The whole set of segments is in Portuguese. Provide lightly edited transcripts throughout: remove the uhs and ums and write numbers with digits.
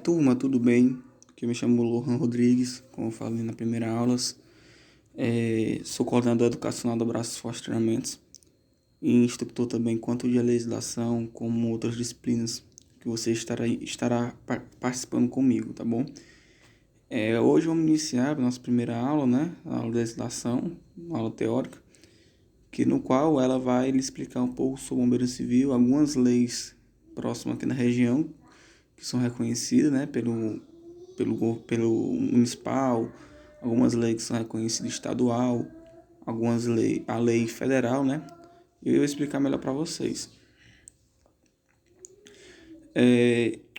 Turma, tudo bem? Aqui eu me chamo Lohan Rodrigues, como eu falei na primeira aula. Sou coordenador educacional do Braços Fortes Treinamentos e instrutor também quanto de legislação, como outras disciplinas que você estará participando comigo, tá bom? Hoje vamos iniciar a nossa primeira aula, né? A aula de legislação, uma aula teórica, no qual ela vai lhe explicar um pouco sobre o bombeiro civil, algumas leis próximas aqui na região, que são reconhecidas, né, pelo municipal, algumas leis que são reconhecidas estadual, a lei federal, né? Eu vou explicar melhor para vocês.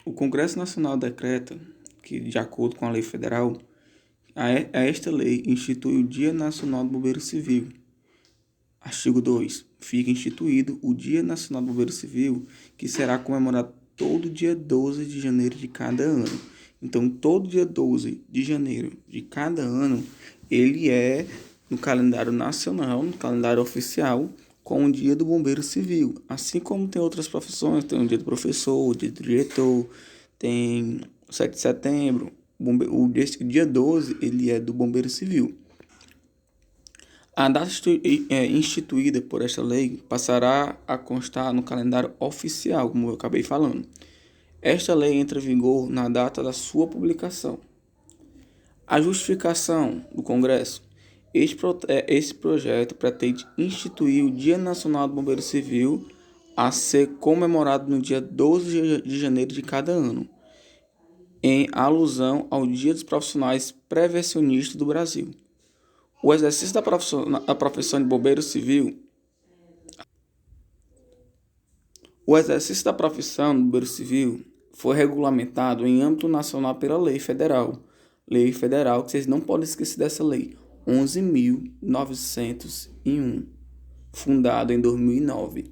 O Congresso Nacional decreta que, de acordo com a lei federal, esta lei institui o Dia Nacional do Bombeiro Civil. Artigo 2. Fica instituído o Dia Nacional do Bombeiro Civil, que será comemorado todo dia 12 de janeiro de cada ano. Então, todo dia 12 de janeiro de cada ano, ele é no calendário nacional, no calendário oficial, com o Dia do Bombeiro Civil. Assim como tem outras profissões, tem o Dia do Professor, o Dia do Diretor, tem o 7 de setembro. O dia 12, ele é do Bombeiro Civil. A data instituída por esta lei passará a constar no calendário oficial, como eu acabei falando. Esta lei entra em vigor na data da sua publicação. A justificação do Congresso. Esse projeto pretende instituir o Dia Nacional do Bombeiro Civil a ser comemorado no dia 12 de janeiro de cada ano, em alusão ao Dia dos Profissionais Prevencionistas do Brasil. O exercício da profissão de bombeiro civil. O exercício da profissão de bombeiro civil foi regulamentado em âmbito nacional pela Lei Federal. Lei Federal, que vocês não podem esquecer dessa lei, 11.901, fundada em 2009,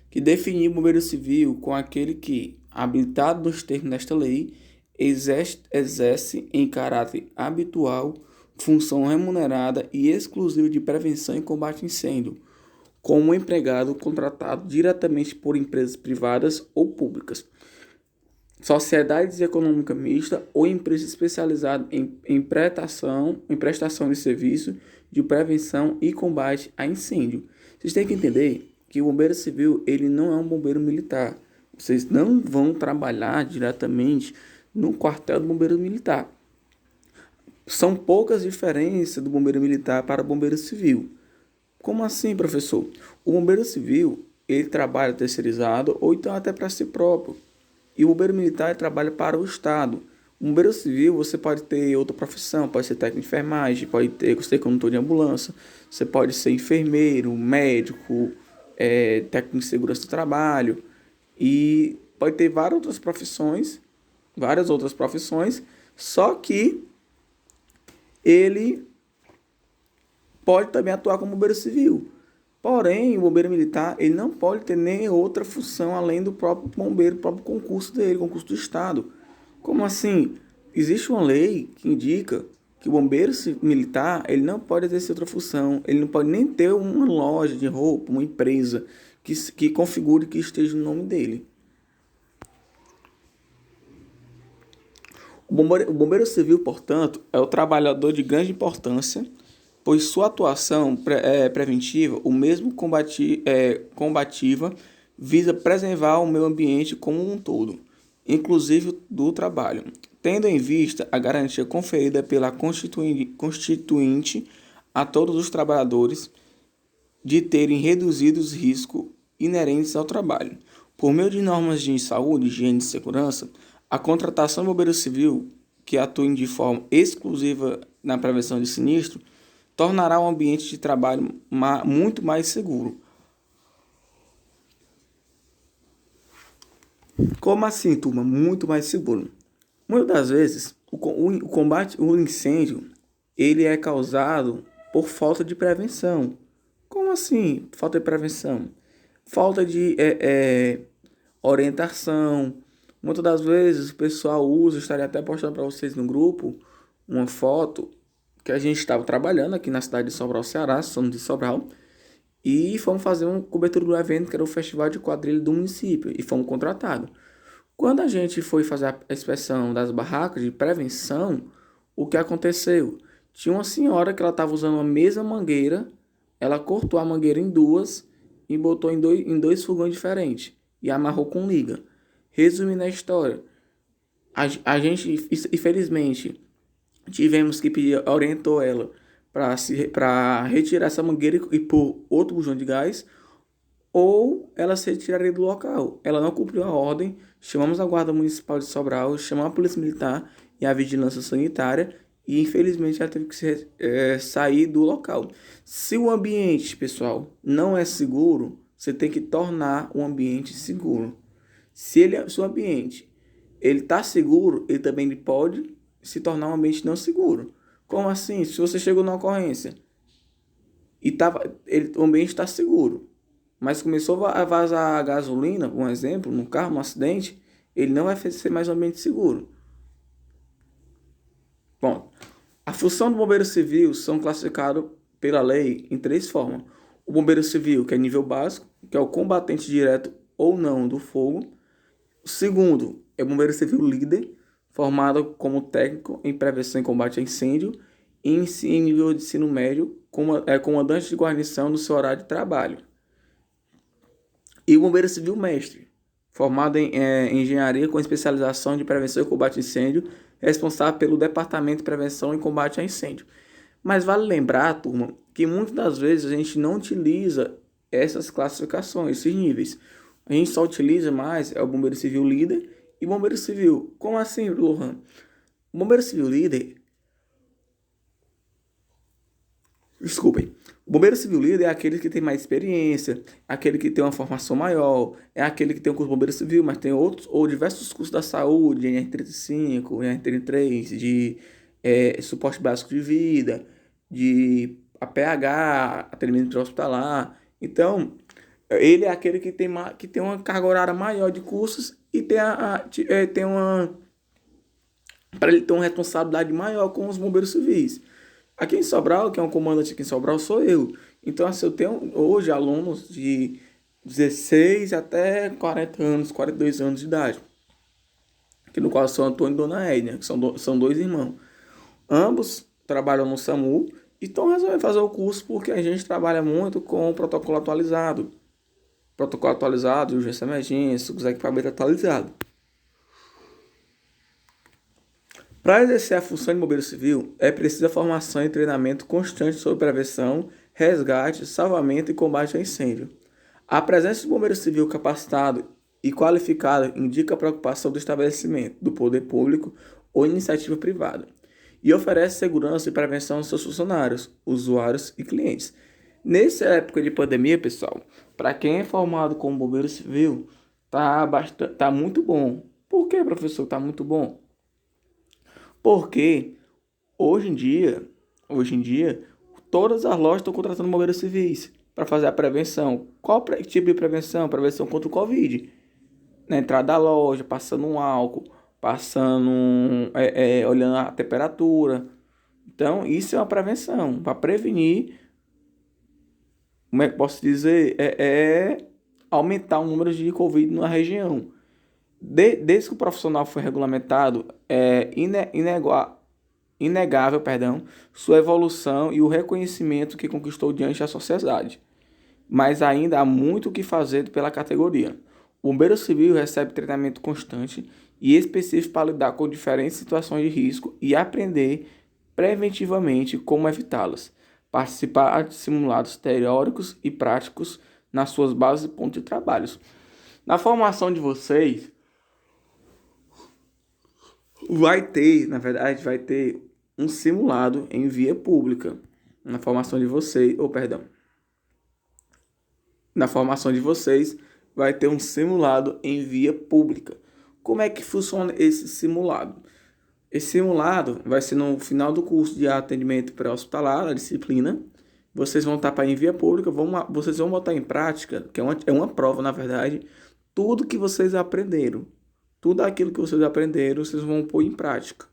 que definiu o bombeiro civil com aquele que, habilitado nos termos desta lei, exerce em caráter habitual função remunerada e exclusiva de prevenção e combate a incêndio, como empregado contratado diretamente por empresas privadas ou públicas, sociedades econômicas mistas ou empresas especializadas em prestação de serviço de prevenção e combate a incêndio. Vocês têm que entender que o bombeiro civil ele não é um bombeiro militar. Vocês não vão trabalhar diretamente no quartel do bombeiro militar. São poucas diferenças do bombeiro militar para o bombeiro civil. Como assim, professor? O bombeiro civil, ele trabalha terceirizado ou então até para si próprio. E o bombeiro militar trabalha para o Estado. O bombeiro civil, você pode ter outra profissão, pode ser técnico de enfermagem, pode ser condutor de ambulância, você pode ser enfermeiro, médico, técnico de segurança do trabalho. E pode ter várias outras profissões, só que ele pode também atuar como bombeiro civil. Porém, o bombeiro militar ele não pode ter nem outra função além do próprio bombeiro, do próprio concurso dele, concurso do Estado. Como assim? Existe uma lei que indica que o bombeiro militar ele não pode exercer outra função, ele não pode nem ter uma loja de roupa, uma empresa que configure que esteja no nome dele. O bombeiro civil, portanto, é o trabalhador de grande importância, pois sua atuação preventiva, o mesmo combativa, visa preservar o meio ambiente como um todo, inclusive do trabalho, tendo em vista a garantia conferida pela Constituinte a todos os trabalhadores de terem reduzidos riscos inerentes ao trabalho. Por meio de normas de saúde, higiene e segurança, a contratação de bombeiro civil, que atuem de forma exclusiva na prevenção de sinistro, tornará o ambiente de trabalho muito mais seguro. Como assim, turma? Muito mais seguro. Muitas das vezes, o incêndio, ele é causado por falta de prevenção. Como assim, falta de prevenção? Falta de orientação. Muitas das vezes o pessoal estaria até postando para vocês no grupo, uma foto que a gente estava trabalhando aqui na cidade de Sobral, Ceará, somos de Sobral, e fomos fazer uma cobertura do evento que era o Festival de Quadrilha do município, e fomos contratados. Quando a gente foi fazer a inspeção das barracas de prevenção, o que aconteceu? Tinha uma senhora que ela estava usando a mesma mangueira, ela cortou a mangueira em duas e botou em dois fogões diferentes e amarrou com liga. Resumindo a história, a gente, infelizmente, tivemos que pedir, orientou ela para retirar essa mangueira e pôr outro bujão de gás, ou ela se retiraria do local. Ela não cumpriu a ordem, chamamos a Guarda Municipal de Sobral, chamamos a Polícia Militar e a Vigilância Sanitária e infelizmente ela teve que sair do local. Se o ambiente, pessoal, não é seguro, você tem que tornar o ambiente seguro. Se o ambiente ele está seguro, ele também pode se tornar um ambiente não seguro. Como assim? Se você chegou na ocorrência e o ambiente está seguro, mas começou a vazar gasolina, por um exemplo, no carro, num acidente, ele não vai ser mais um ambiente seguro. Bom, a função do bombeiro civil são classificadas pela lei em três formas. O bombeiro civil, que é nível básico, que é o combatente direto ou não do fogo. O segundo é o bombeiro civil líder, formado como técnico em prevenção e combate a incêndio, e em nível de ensino médio, comandante de guarnição no seu horário de trabalho. E o bombeiro civil mestre, formado em engenharia com especialização de prevenção e combate a incêndio, responsável pelo Departamento de Prevenção e Combate a Incêndio. Mas vale lembrar, turma, que muitas das vezes a gente não utiliza essas classificações, esses níveis. A gente só utiliza mais o bombeiro civil líder e bombeiro civil. Como assim, Lohan? O bombeiro civil líder... Desculpem. O bombeiro civil líder é aquele que tem mais experiência, aquele que tem uma formação maior, é aquele que tem o curso de bombeiro civil, mas tem outros ou diversos cursos da saúde, NR35, NR33, de suporte básico de vida, de APH, atendimento hospitalar. Então, ele é aquele que tem uma carga horária maior de cursos e tem uma... para ele ter uma responsabilidade maior com os bombeiros civis. Aqui em Sobral, que é um comandante aqui em Sobral, sou eu. Então, assim, eu tenho hoje alunos de 16 até 40 anos, 42 anos de idade. Que no qual são Antônio e Dona Edna, que são dois irmãos. Ambos trabalham no SAMU e estão resolvendo fazer o curso porque a gente trabalha muito com o protocolo atualizado. Protocolo atualizado, urgência emergência, os equipamentos atualizados. Para exercer a função de bombeiro civil, é preciso formação e treinamento constante sobre prevenção, resgate, salvamento e combate a incêndio. A presença de bombeiro civil capacitado e qualificado indica a preocupação do estabelecimento, do poder público ou iniciativa privada, e oferece segurança e prevenção aos seus funcionários, usuários e clientes. Nessa época de pandemia, pessoal, para quem é formado como bombeiro civil, tá muito bom. Por que, professor, tá muito bom? Porque hoje em dia, todas as lojas estão contratando bombeiros civis para fazer a prevenção. Qual tipo de prevenção? Prevenção contra o Covid. Na entrada da loja, passando um álcool, olhando a temperatura. Então, isso é uma prevenção para prevenir. Como é que posso dizer? Aumentar o número de Covid na região. Desde que o profissional foi regulamentado, é inegável, sua evolução e o reconhecimento que conquistou diante da sociedade. Mas ainda há muito o que fazer pela categoria. O bombeiro civil recebe treinamento constante e específico para lidar com diferentes situações de risco e aprender preventivamente como evitá-las. Participar de simulados teóricos e práticos nas suas bases e pontos de trabalho. Na formação de vocês, vai ter um simulado em via pública na formação de vocês, na formação de vocês vai ter um simulado em via pública. Como é que funciona esse simulado? Esse simulado vai ser no final do curso de atendimento pré-hospitalar, a disciplina. Vocês vão estar para em via pública, vocês vão botar em prática, que é uma prova, na verdade, tudo que vocês aprenderam. Tudo aquilo que vocês aprenderam, vocês vão pôr em prática.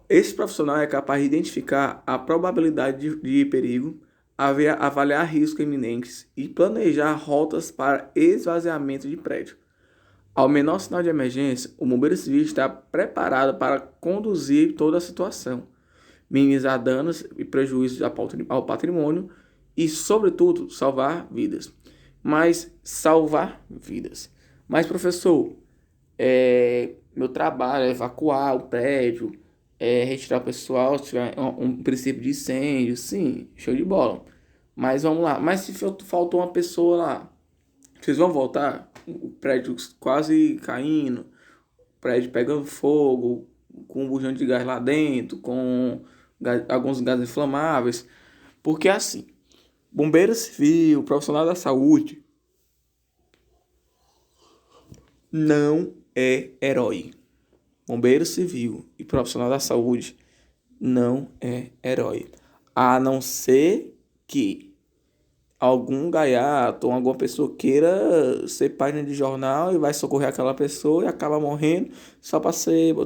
Esse profissional é capaz de identificar a probabilidade de perigo, avaliar riscos iminentes e planejar rotas para esvaziamento de prédio. Ao menor sinal de emergência, o bombeiro civil está preparado para conduzir toda a situação, minimizar danos e prejuízos ao patrimônio e, sobretudo, salvar vidas. Mas, professor, meu trabalho é evacuar o prédio, retirar o pessoal, se tiver um princípio de incêndio, sim, show de bola. Mas vamos lá. Mas se faltou uma pessoa lá, vocês vão voltar? O prédio quase caindo, o prédio pegando fogo, com um bujão de gás lá dentro, com alguns gases inflamáveis. Porque assim, bombeiro civil, profissional da saúde, não é herói. Bombeiro civil e profissional da saúde não é herói. A não ser que algum gaiato ou alguma pessoa queira ser página de jornal e vai socorrer aquela pessoa e acaba morrendo só para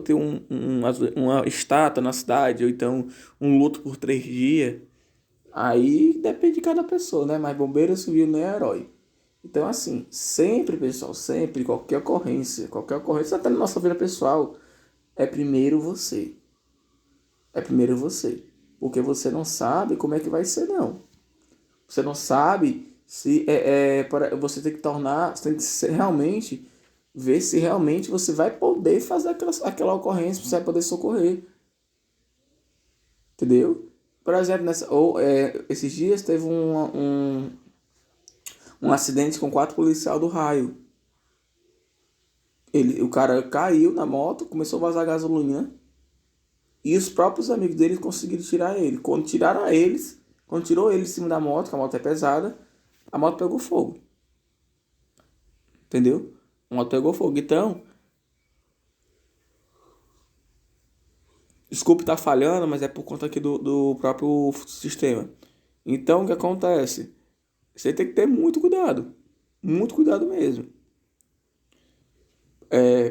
ter uma estátua na cidade, ou então um luto por 3 dias. Aí depende de cada pessoa, né? Mas bombeiro civil não é herói. Então, assim, sempre, pessoal, sempre, qualquer ocorrência, até na nossa vida pessoal, é primeiro você. É primeiro você. Porque você não sabe como é que vai ser, não. Você não sabe se você tem que tornar, você tem que realmente ver se realmente você vai poder fazer aquela ocorrência, você vai poder socorrer. Entendeu? Por exemplo, esses dias teve um acidente com 4 policiais do raio. O cara caiu na moto, começou a vazar gasolina. E os próprios amigos dele conseguiram tirar ele. Quando tirou ele de cima da moto, que a moto é pesada, a moto pegou fogo. Entendeu? A moto pegou fogo. Então, desculpe estar falhando, mas é por conta aqui do próprio sistema. Então, o que acontece? Você tem que ter muito cuidado. Muito cuidado mesmo.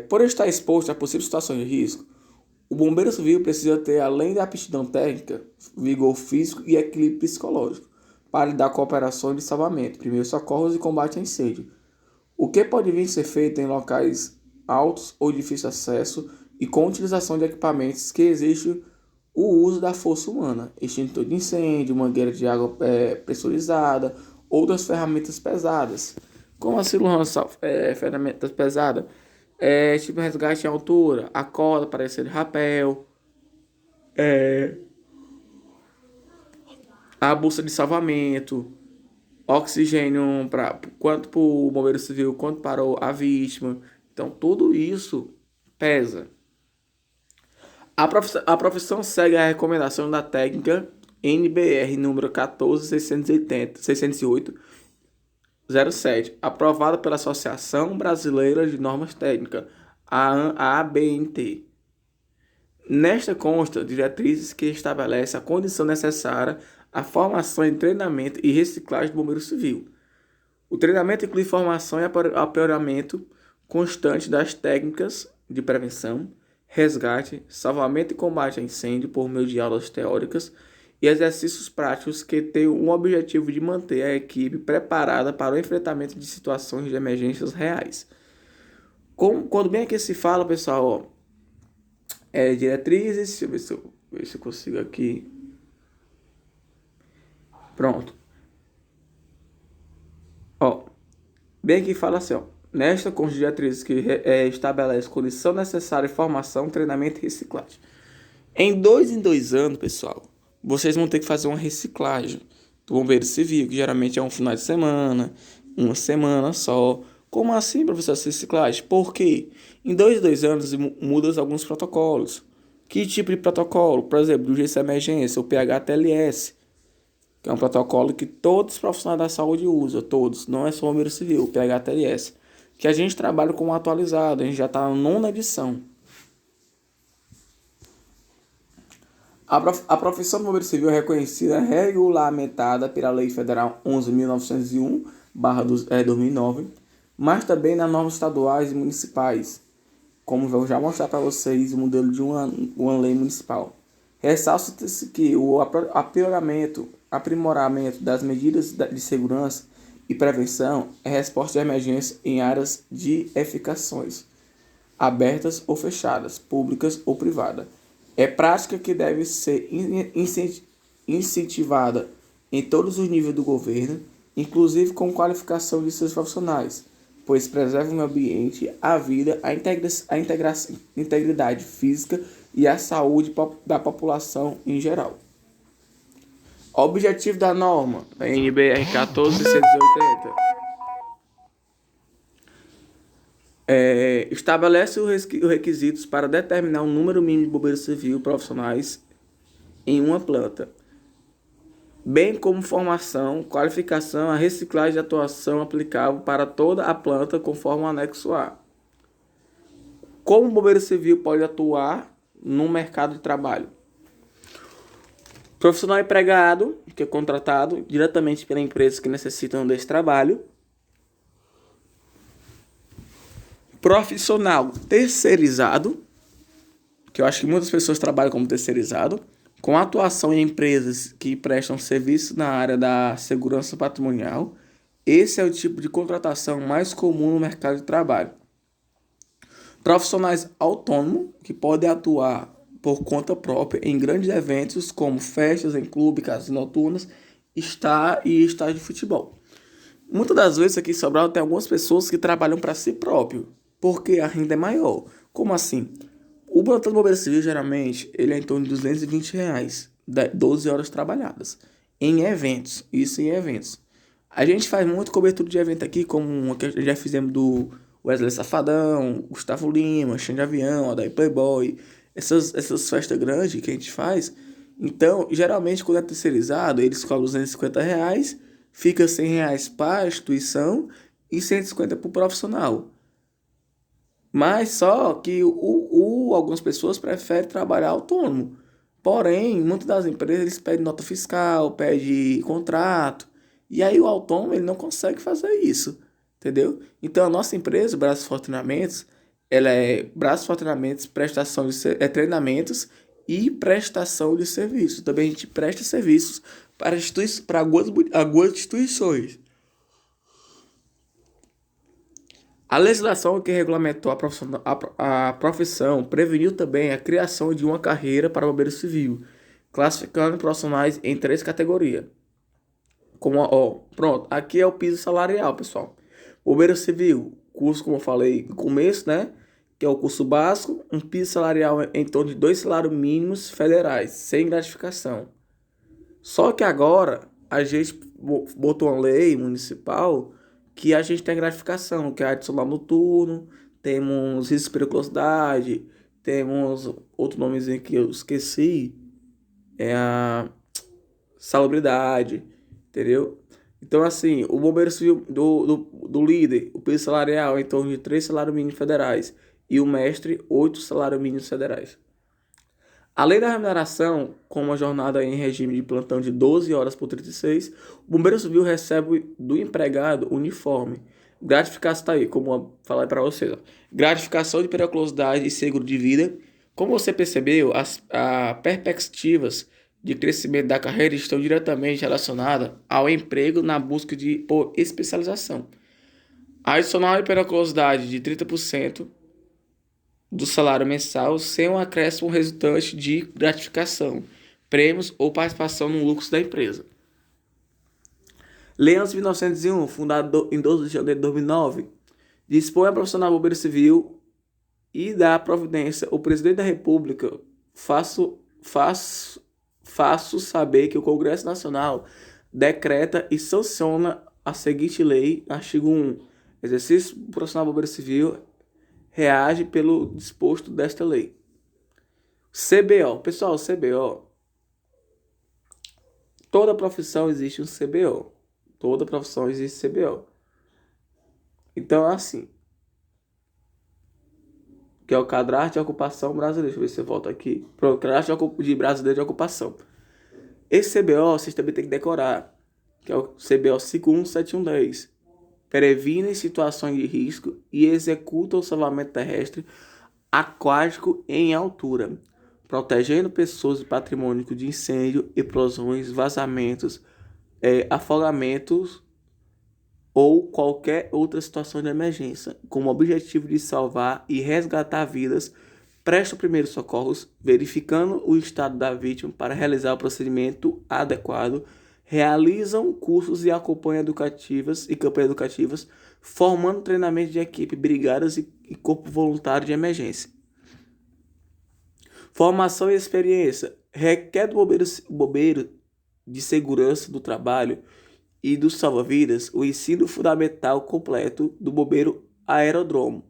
Por estar exposto a possíveis situações de risco, o bombeiro civil precisa ter, além da aptidão técnica, vigor físico e equilíbrio psicológico para lidar com operações de salvamento, primeiros socorros e combate a incêndio. O que pode vir a ser feito em locais altos ou de difícil acesso e com utilização de equipamentos que exigem o uso da força humana, extintor de incêndio, mangueira de água pressurizada, outras ferramentas pesadas. Como assim, Luan, ferramentas pesadas? Tipo resgate em altura, a corda para descer de rapel, a bolsa de salvamento, oxigênio quanto para o bombeiro civil, quanto para a vítima. Então, tudo isso pesa. A profissão segue a recomendação da técnica NBR número 14608-07, aprovada pela Associação Brasileira de Normas Técnicas, a ABNT. Nesta consta diretrizes que estabelecem a condição necessária à formação em treinamento e reciclagem do bombeiro civil. O treinamento inclui formação e aprimoramento constante das técnicas de prevenção, resgate, salvamento e combate a incêndio por meio de aulas teóricas e exercícios práticos que têm o objetivo de manter a equipe preparada para o enfrentamento de situações de emergências reais. Quando bem aqui se fala, pessoal, ó, diretrizes, deixa eu ver se eu consigo aqui. Pronto. Ó, bem aqui fala assim, ó. Nesta consta de diretrizes que estabelece condição necessária de formação, treinamento e reciclagem. Em 2 anos, pessoal, vocês vão ter que fazer uma reciclagem do bombeiro civil, que geralmente é um final de semana, uma semana só. Como assim, professor, essa reciclagem? Por quê? Em 2 anos mudam alguns protocolos. Que tipo de protocolo? Por exemplo, de urgência e emergência, o PHTLS, que é um protocolo que todos os profissionais da saúde usam, todos, não é só o bombeiro civil, o PHTLS, que a gente trabalha com atualizado, a gente já está na 9ª edição. A profissão de bombeiro civil é reconhecida e regulamentada pela Lei Federal 11.901/2009, mas também nas normas estaduais e municipais, como eu vou já mostrar para vocês o modelo de uma lei municipal. Ressalta-se que o aprimoramento aprimoramento das medidas de segurança e prevenção é resposta de emergência em áreas de edificações, abertas ou fechadas, públicas ou privadas. É prática que deve ser incentivada em todos os níveis do governo, inclusive com qualificação de seus profissionais, pois preserva o meio ambiente, a vida, a integridade física e a saúde da população em geral. Objetivo da norma, da NBR 14680, estabelece os requisitos para determinar o número mínimo de bombeiros civis profissionais em uma planta, bem como formação, qualificação, a reciclagem de atuação aplicável para toda a planta conforme o anexo A. Como o bombeiro civil pode atuar no mercado de trabalho? Profissional empregado, que é contratado diretamente pela empresa que necessitam desse trabalho. Profissional terceirizado, que eu acho que muitas pessoas trabalham como terceirizado, com atuação em empresas que prestam serviço na área da segurança patrimonial. Esse é o tipo de contratação mais comum no mercado de trabalho. Profissionais autônomos, que podem atuar por conta própria em grandes eventos como festas em clubes, casas noturnas, estádios de futebol. Muitas das vezes aqui em Sobral tem algumas pessoas que trabalham para si próprio, porque a renda é maior. Como assim? O plantão do bombeiro civil, geralmente, ele é em torno de R$ 220, 12 horas trabalhadas, em eventos, isso em eventos. A gente faz muito cobertura de evento aqui, como uma que já fizemos do Wesley Safadão, Gustavo Lima, Xande Avião, Adair Playboy, essas festas grandes que a gente faz. Então, geralmente, quando é terceirizado, eles cobram R$ 250, fica R$ 100 para a instituição e 150 para o profissional. Mas só que algumas pessoas preferem trabalhar autônomo. Porém, muitas das empresas eles pedem nota fiscal, pedem contrato. E aí o autônomo ele não consegue fazer isso. Entendeu? Então a nossa empresa, Braços Fortunamentos, ela é Braços Fortunamentos, prestação de treinamentos e prestação de serviços. Também a gente presta serviços para algumas instituições. A legislação que regulamentou a profissão preveniu também a criação de uma carreira para o bombeiro civil, classificando profissionais em 3 categorias. Pronto, aqui é o piso salarial, pessoal. Bombeiro civil, curso, como eu falei no começo, né? Que é o curso básico, um piso salarial em torno de 2 salários mínimos federais, sem gratificação. Só que agora a gente botou uma lei municipal que a gente tem gratificação, que é adicional noturno, temos risco de periculosidade, temos outro nomezinho que eu esqueci, é a salubridade, entendeu? Então, assim, o bombeiro civil do líder, o piso salarial é em torno de 3 salários mínimos federais e o mestre, 8 salários mínimos federais. Além da remuneração, com uma jornada em regime de plantão de 12 horas por 36, o bombeiro civil recebe do empregado uniforme. Gratificação está aí, como eu falei para vocês. Gratificação de periculosidade e seguro de vida. Como você percebeu, as perspectivas de crescimento da carreira estão diretamente relacionadas ao emprego na busca por especialização. A adicional de periculosidade de 30% do salário mensal sem um acréscimo resultante de gratificação, prêmios ou participação no lucro da empresa. Lei 11.901, fundada em 12 de janeiro de 2009, dispõe a profissional bombeiro civil e dá providência. O presidente da República faço saber que o Congresso Nacional decreta e sanciona a seguinte lei, artigo 1. Exercício profissional bombeiro civil reage pelo disposto desta lei. CBO. Pessoal, CBO. Toda profissão existe um CBO. Toda profissão existe CBO. Então, assim. Que é o cadastro de ocupação brasileiro. Deixa eu ver se eu volto aqui. Pronto, cadastro de brasileiro de ocupação. Esse CBO vocês também tem que decorar. Que é o CBO 517110. Previne situações de risco e executa o salvamento terrestre aquático em altura. protegendo pessoas e patrimônio de incêndio, explosões, vazamentos, afogamentos ou qualquer outra situação de emergência, com o objetivo de salvar e resgatar vidas. Presta primeiros socorros, verificando o estado da vítima para realizar o procedimento adequado, realizam cursos e acompanham educativas e campanhas educativas, formando treinamento de equipe, brigadas e corpo voluntário de emergência. Formação e experiência requer do bombeiro de segurança do trabalho e do salva-vidas o ensino fundamental completo do bombeiro aerodromo.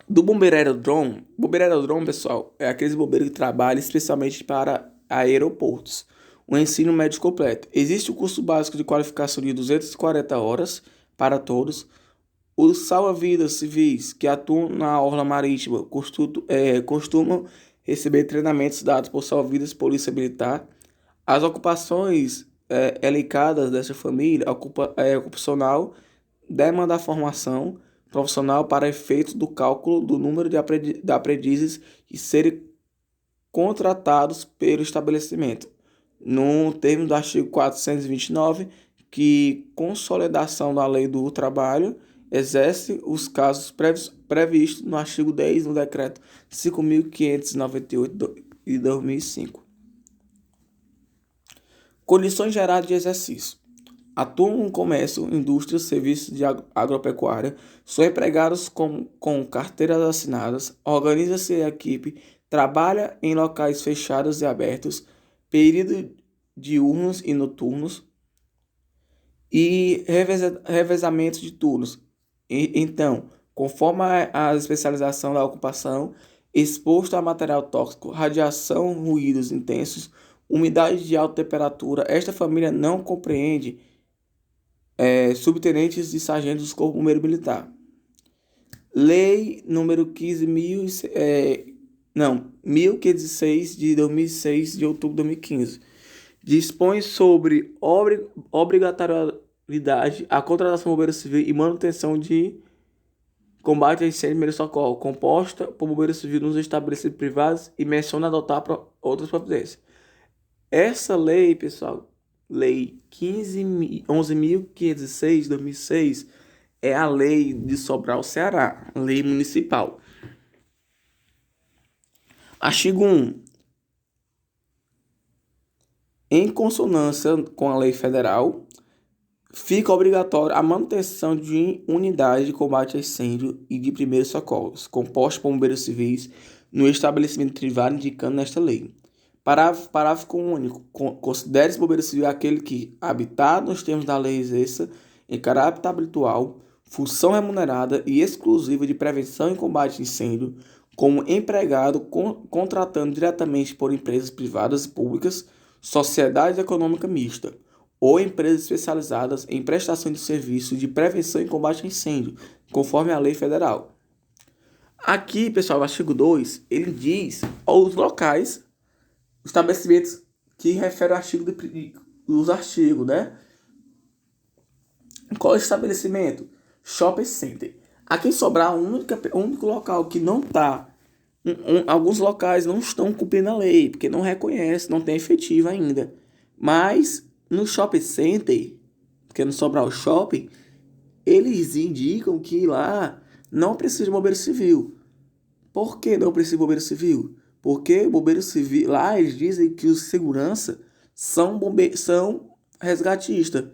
Do bombeiro aerodromo, pessoal, é aqueles bombeiros que trabalham especialmente para aeroportos. O ensino médio completo. Existe o curso básico de qualificação de 240 horas para todos. Os salva-vidas civis que atuam na orla marítima costumam receber treinamentos dados por salva-vidas polícia militar. As ocupações elencadas dessa família ocupacional demandam a formação profissional para efeitos do cálculo do número de aprendizes que serem contratados pelo estabelecimento. No termo do artigo 429, que consolidação da lei do trabalho exerce os casos previstos no artigo 10 do decreto 5.598 de 2005. Condições gerais de exercício. Atuam no comércio, indústria, serviços de agropecuária, são empregados com carteiras assinadas, organiza-se a equipe, trabalha em locais fechados e abertos, período diurnos e noturnos e revezamento de turnos. Então, conforme a especialização da ocupação, exposto a material tóxico, radiação, ruídos intensos, umidade de alta temperatura, esta família não compreende subtenentes e sargentos do Corpo Bombeiro Militar. Lei número 1506 de 2006, de outubro de 2015. Dispõe sobre obrigatoriedade a contratação do bombeiro civil e manutenção de combate a incêndio e primeiro socorro, composta por bombeiro civil nos estabelecimentos privados e menciona adotar outras providências. Essa lei, pessoal, Lei 11.506 de 2006, é a lei de Sobral, Ceará, lei municipal. Artigo 1. Em consonância com a lei federal, fica obrigatória a manutenção de unidade de combate a incêndio e de primeiros socorros, composta por bombeiros civis, no estabelecimento privado indicando nesta lei. Parágrafo único. Considere-se bombeiro civil aquele que, habitado nos termos da lei, exerça, em caráter habitual, função remunerada e exclusiva de prevenção e combate a incêndio, como empregado contratando diretamente por empresas privadas e públicas, sociedade econômica mista, ou empresas especializadas em prestação de serviço de prevenção e combate a incêndio, conforme a lei federal. Aqui, pessoal, o artigo 2, ele diz os locais, estabelecimentos que referem ao artigo dos artigos, né? Qual é o estabelecimento? Shopping Center. Aqui em Sobral, o único local que não está, alguns locais não estão cumprindo a lei, porque não reconhece, não tem efetivo ainda. Mas no Shopping Center, porque no Sobral Shopping, eles indicam que lá não precisa de bombeiro civil. Por que não precisa de bombeiro civil? Porque o bombeiro civil, lá eles dizem que os segurança são resgatistas,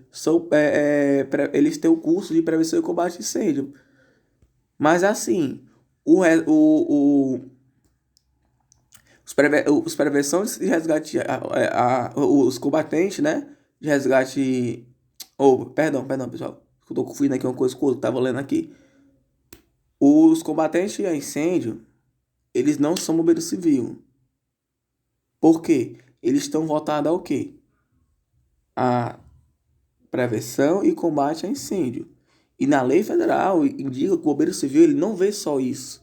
eles têm o curso de prevenção e combate a incêndio. Mas assim, os prevenções de resgate, os combatentes, né, de resgate, perdão, pessoal, eu tô confundindo aqui uma coisa com outra, tava lendo aqui. Os combatentes de incêndio, eles não são bombeiro civil. Por quê? Eles estão voltados ao quê? A prevenção e combate a incêndio. E na lei federal indica que o bombeiro civil ele não vê só isso.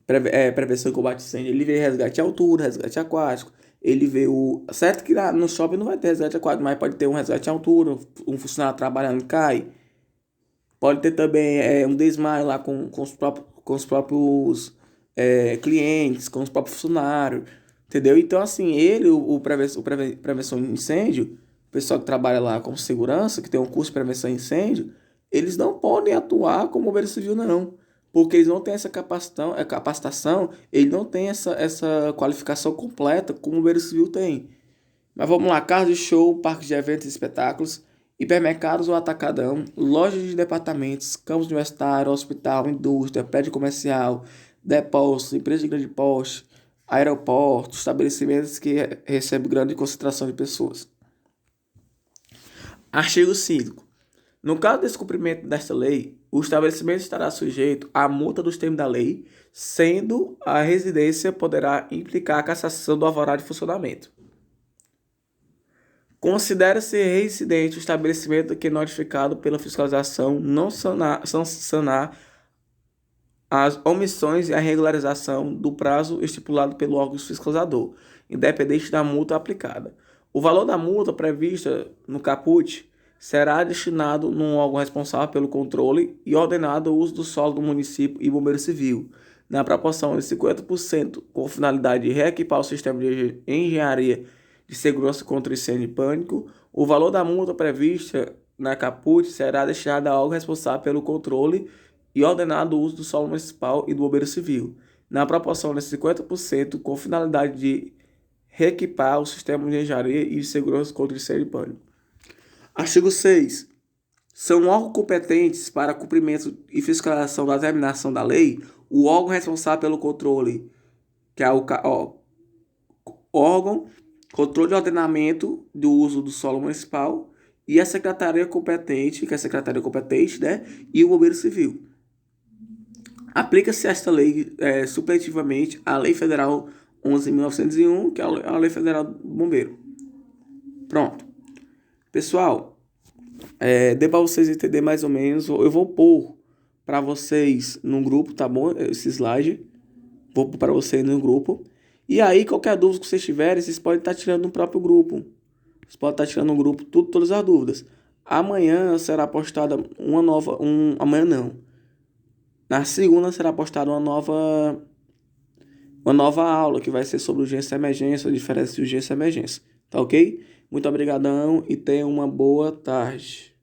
Prevenção e combate a incêndio. Ele vê resgate à altura, resgate aquático. Ele vê o... Certo que no shopping não vai ter resgate aquático, mas pode ter um resgate à altura, um funcionário trabalhando cai. Pode ter também um desmaio lá com os próprios clientes, com os próprios funcionários, entendeu? Então, assim, ele, prevenção de incêndio, o pessoal que trabalha lá como segurança, que tem um curso de prevenção de incêndio, eles não podem atuar como bombeiro civil, não. Porque eles não têm essa capacitação, eles não têm essa qualificação completa como o bombeiro civil tem. Mas vamos lá, casa de show, parques de eventos e espetáculos, hipermercados ou atacadão, lojas de departamentos, campus universitário, hospital, indústria, prédio comercial, depósitos, empresas de grande porte, aeroportos, estabelecimentos que recebem grande concentração de pessoas. Artigo 5. No caso do descumprimento desta lei, o estabelecimento estará sujeito à multa dos termos da lei, sendo a residência poderá implicar a cassação do alvará de funcionamento. Considera-se reincidente o estabelecimento que, notificado pela fiscalização, não sanar as omissões e a regularização do prazo estipulado pelo órgão fiscalizador, independente da multa aplicada. O valor da multa prevista no caput será destinado num órgão responsável pelo controle e ordenado o uso do solo do município e bombeiro civil, na proporção de 50%, com finalidade de reequipar o sistema de engenharia de segurança contra incêndio e pânico. O valor da multa prevista na caput será destinado ao órgão responsável pelo controle e ordenado o uso do solo municipal e do bombeiro civil, na proporção de 50%, com finalidade de reequipar o sistema de engenharia e de segurança contra incêndio e pânico. Artigo 6. São órgãos competentes para cumprimento e fiscalização da determinação da lei o órgão responsável pelo controle, que é o órgão controle de ordenamento do uso do solo municipal, e a secretaria competente, que é a secretaria competente, né, e o bombeiro civil. Aplica-se esta lei supletivamente à Lei Federal 11.901, que é a Lei Federal do Bombeiro. Pronto. Pessoal, deu para vocês entenderem mais ou menos. Eu vou pôr para vocês no grupo, tá bom? Esse slide. Vou pôr para vocês no grupo. E aí, qualquer dúvida que vocês tiverem, vocês podem estar tirando no próprio grupo. Vocês podem estar tirando no grupo todas as dúvidas. Amanhã será postada uma nova... amanhã não. Na segunda será postada uma nova aula que vai ser sobre urgência e emergência, a diferença de urgência e emergência. Tá ok? Muito obrigadão e tenha uma boa tarde.